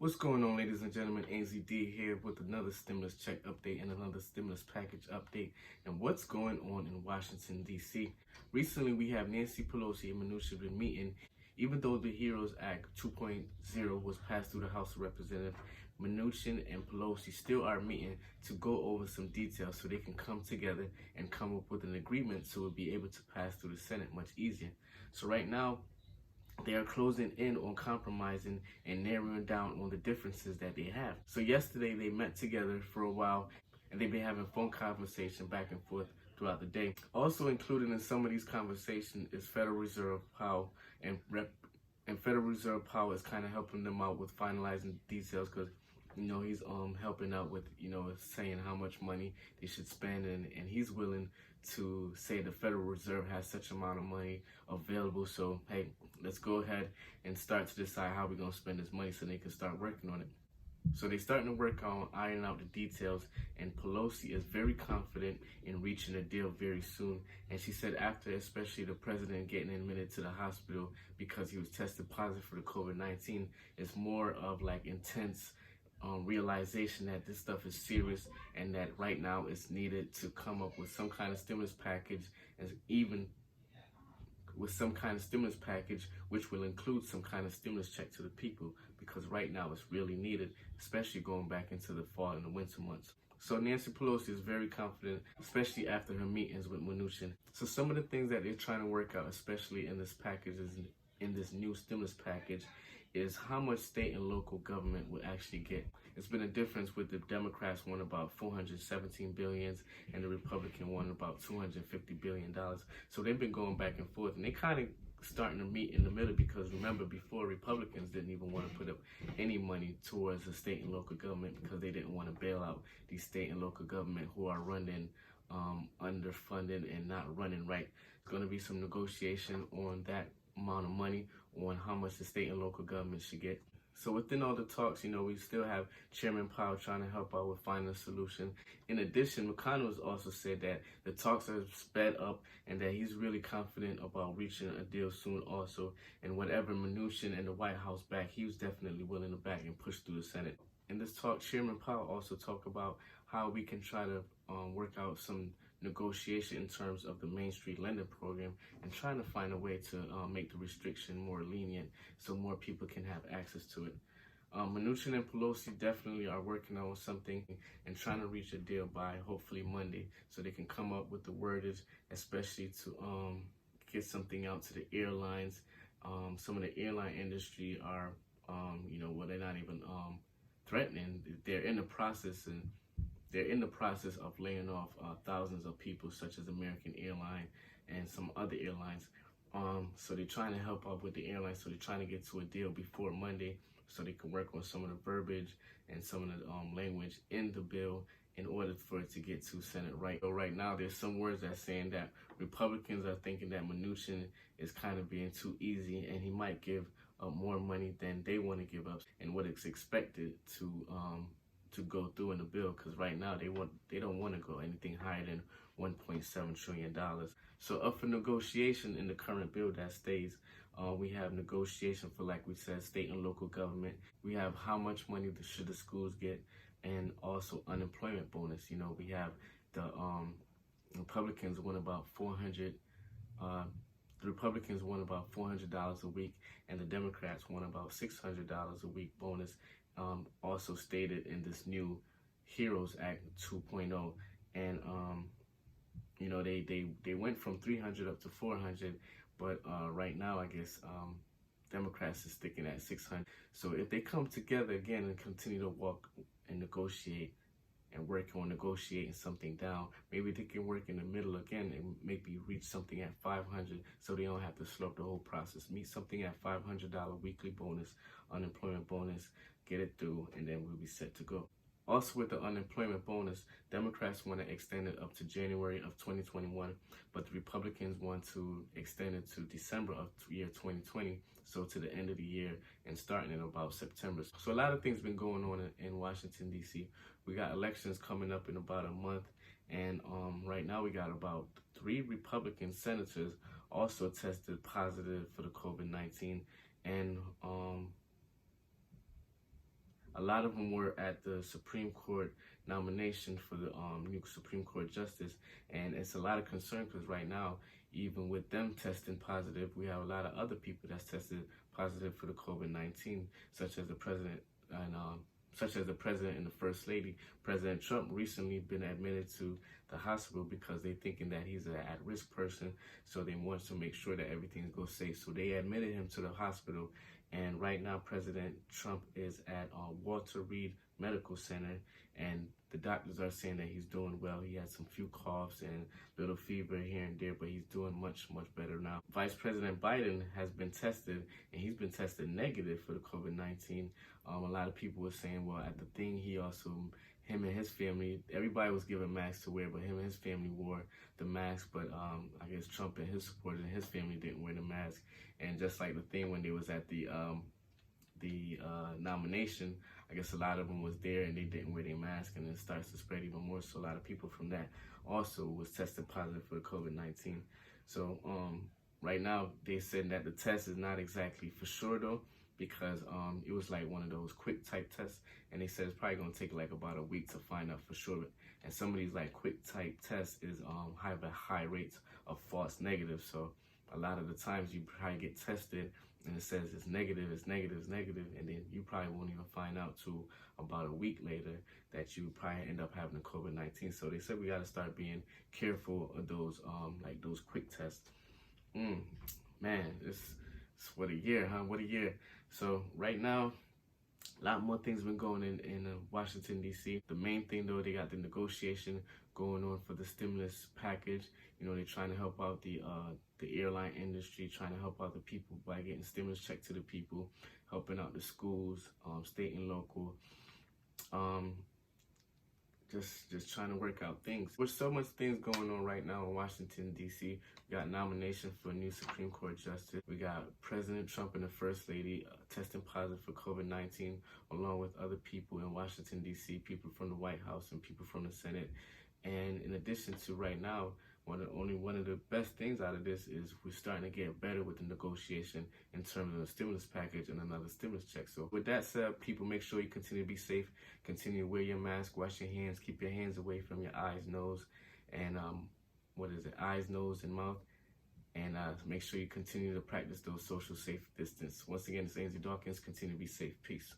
What's going on, ladies and gentlemen? AZD here with another stimulus check update and another stimulus package update. And what's going on in Washington, D.C.? Recently, we have Nancy Pelosi and Mnuchin been meeting. Even though the HEROES Act 2.0 was passed through the House of Representatives, Mnuchin and Pelosi still are meeting to go over some details so they can come together and come up with an agreement so it'll be able to pass through the Senate much easier. So right now, they are closing in on compromising and narrowing down on the differences that they have. So yesterday they met together for a while and they've been having phone conversation back and forth throughout the day. Also included in some of these conversations is Federal Reserve Powell, and Federal Reserve Powell is kind of helping them out with finalizing details because he's helping out with saying how much money they should spend, and he's willing to say the Federal Reserve has such amount of money available. So hey, let's go ahead and start to decide how we're gonna spend this money so they can start working on it. So they're starting to work on ironing out the details, and Pelosi is very confident in reaching a deal very soon. And she said after, especially the president getting admitted to the hospital because he was tested positive for the COVID-19, it's more of like intense realization that this stuff is serious and that right now it's needed to come up with some kind of stimulus package, and even with some kind of stimulus package which will include some kind of stimulus check to the people, because right now it's really needed, especially going back into the fall and the winter months. So Nancy Pelosi is very confident, especially after her meetings with Mnuchin. So some of the things that they're trying to work out, especially in this package, is in this new stimulus package, is how much state and local government will actually get. It's been a difference with the Democrats won about $417 billion and the Republican won about $250 billion. So they've been going back and forth, and they kind of starting to meet in the middle, because remember, before, Republicans didn't even want to put up any money towards the state and local government because they didn't want to bail out these state and local government who are running underfunded and not running right. It's going to be some negotiation on that amount of money, on how much the state and local government should get. So within all the talks, we still have Chairman Powell trying to help out with finding a solution. In addition, McConnell has also said that the talks are sped up and that he's really confident about reaching a deal soon also. And whatever Mnuchin and the White House back, he was definitely willing to back and push through the Senate. In this talk, Chairman Powell also talked about how we can try to work out some negotiation in terms of the Main Street lending program and trying to find a way to make the restriction more lenient so more people can have access to it. Mnuchin and Pelosi definitely are working on something and trying to reach a deal by hopefully Monday so they can come up with the wordage, especially to get something out to the airlines. Some of the airline industry are, they're not even threatening. They're in the process of laying off thousands of people, such as American Airlines and some other airlines. So they're trying to help out with the airlines. So they're trying to get to a deal before Monday so they can work on some of the verbiage and some of the language in the bill in order for it to get to Senate right. So right now, there's some words that are saying that Republicans are thinking that Mnuchin is kind of being too easy and he might give more money than they want to give up and what is expected to go through in the bill, because right now they don't want to go anything higher than $1.7 trillion. So up for negotiation in the current bill that stays, we have negotiation for, like we said, state and local government. We have how much money should the schools get, and also unemployment bonus. We have the Republicans want about $400 a week, and the Democrats want about $600 a week bonus. Also stated in this new HEROES Act 2.0, and they went from 300 up to 400, but right now I guess Democrats are sticking at 600. So if they come together again and continue to walk and negotiate and work on negotiating something down, maybe they can work in the middle again and maybe reach something at 500 so they don't have to slow up the whole process. Meet something at $500 weekly bonus, unemployment bonus, get it through, and then we'll be set to go. Also with the unemployment bonus, Democrats want to extend it up to January of 2021, but the Republicans want to extend it to December of year 2020, so to the end of the year and starting in about September. So a lot of things been going on in Washington, D.C. We got elections coming up in about a month, and right now we got about 3 Republican senators also tested positive for the COVID-19, and A lot of them were at the Supreme Court nomination for the new Supreme Court justice, and it's a lot of concern because right now, even with them testing positive, we have a lot of other people that's tested positive for the COVID-19, such as the president and the First Lady. President Trump recently been admitted to the hospital because they're thinking that he's an at-risk person, so they want to make sure that everything goes safe. So they admitted him to the hospital, and right now President Trump is at Walter Reed Medical Center, and the doctors are saying that he's doing well. He had some few coughs and little fever here and there, but he's doing much better now. Vice President Biden has been tested, and he's been tested negative for the COVID-19. A lot of people were saying, well, at the thing, him and his family, everybody was given masks to wear, but him and his family wore the mask. But I guess Trump and his supporters and his family didn't wear the mask. And just like the thing when they was at the nomination, I guess a lot of them was there and they didn't wear their mask, and it starts to spread even more. So a lot of people from that also was tested positive for the COVID-19. So right now they said that the test is not exactly for sure though, because it was like one of those quick type tests, and they said it's probably gonna take like about a week to find out for sure. And some of these like quick type tests is have high rates of false negatives. So a lot of the times you probably get tested and it says it's negative, and then you probably won't even find out till about a week later that you probably end up having the COVID-19. So they said we got to start being careful of those like those quick tests. Man, it's what a year, huh? What a year. So right now, a lot more things been going in Washington, D.C. The main thing, though, they got the negotiation going on for the stimulus package. You know, they're trying to help out the airline industry, trying to help out the people by getting stimulus check to the people, helping out the schools, state and local. Just trying to work out things. There's so much things going on right now in Washington, D.C. We got nomination for a new Supreme Court justice. We got President Trump and the First Lady testing positive for COVID-19, along with other people in Washington, D.C., people from the White House and people from the Senate. And in addition to right now, one of the best things out of this is we're starting to get better with the negotiation in terms of the stimulus package and another stimulus check. So with that said, people, make sure you continue to be safe, continue to wear your mask, wash your hands, keep your hands away from your eyes, nose, and eyes, nose, and mouth. And make sure you continue to practice those social safe distance. Once again, it's Ainsley Dawkins. Continue to be safe. Peace.